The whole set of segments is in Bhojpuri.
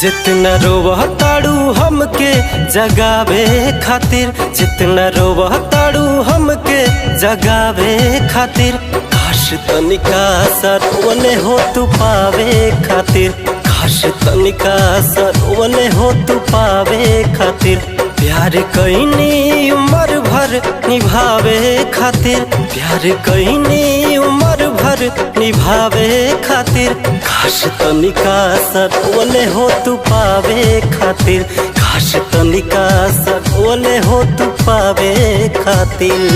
जितना रोवताड़ू हमके जगावे खातिर, जितना रोवताड़ू हमके जगावे खातिर, काश तनिका सरवने हो तू पावे खातिर, काश तनिका सरवने हो तू पावे खातिर। प्यार कईनी उम्र भर निभावे खातिर, प्यार कईनी उम्र भर निभावे खातिर, काश तनिका सरवने हो तू पावे खातिर, काश तनिका सरवने हो तू पावे खातिर।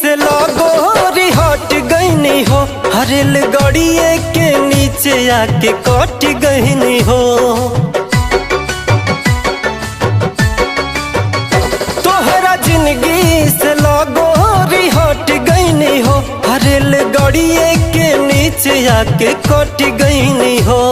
से लगोरी हट गईनी हो, हरेल गड़िए के नीचे आके कट गईनी हो। तोहरा जिंदगी से लगोरी हट गईनी हो, हरेल गड़िए के नीचे आके कट गईनी हो।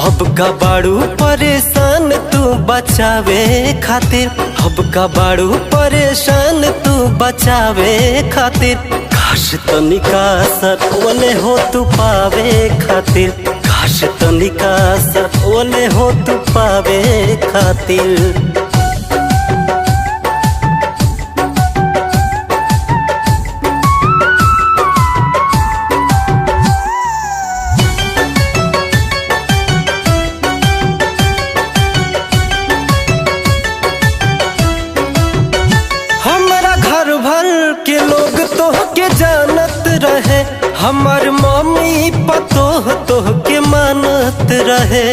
अब का बाड़ू परेशान तू बचावे खातिर, अब का बाड़ू परेशान तू बचावे खातिर, काश तनिका सरवने हो तू पावे खातिर, काश तनिका सरवने हो तू पावे खातिर। के लोग तोह के जानत रहे, हमार मम्मी पतोह तोह के मानत रहे।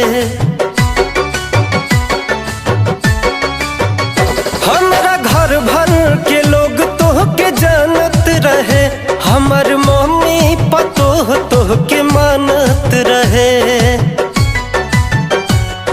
हमारा घर भर के लोग तोह के जानत रहे, हमार मम्मी पतोह तोह के मानत रहे।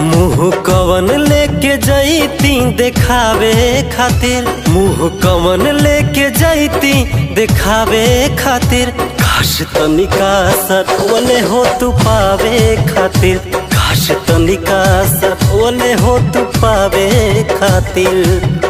मुँह कवन लेके जैती देखावे खातिर, मुँह कवन लेके जैती देखावे खातिर, काश तनिका सरवने हो तू पावे खातिर, काश तनिका सरवने हो तू पावे खातिर।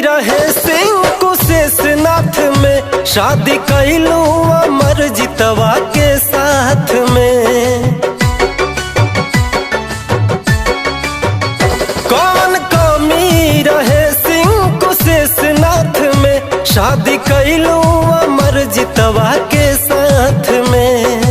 रहे सिंह कुशेषनाथ में, शादी कैलू अमर जितवा के साथ में। कौन कमी रहे सिंह कुशेषनाथ में, शादी कैलू अमर जितवा के साथ में।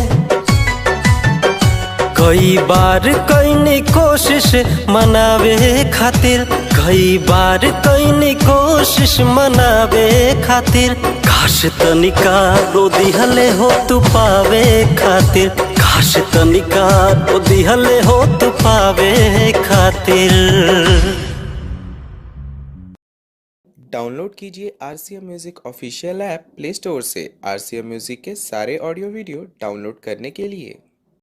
कई बार कईनी कोशिश मनावे खातिर, कई बार कईनी कोशिश मनावे खातिर, काश तनिका रो दिहले हो तू पावे खातिर, काश तनिका रो दिहले हो तू पावे खातिर। डाउनलोड कीजिए RCM music official app play store से। RCM म्यूजिक के सारे ऑडियो वीडियो डाउनलोड करने के लिए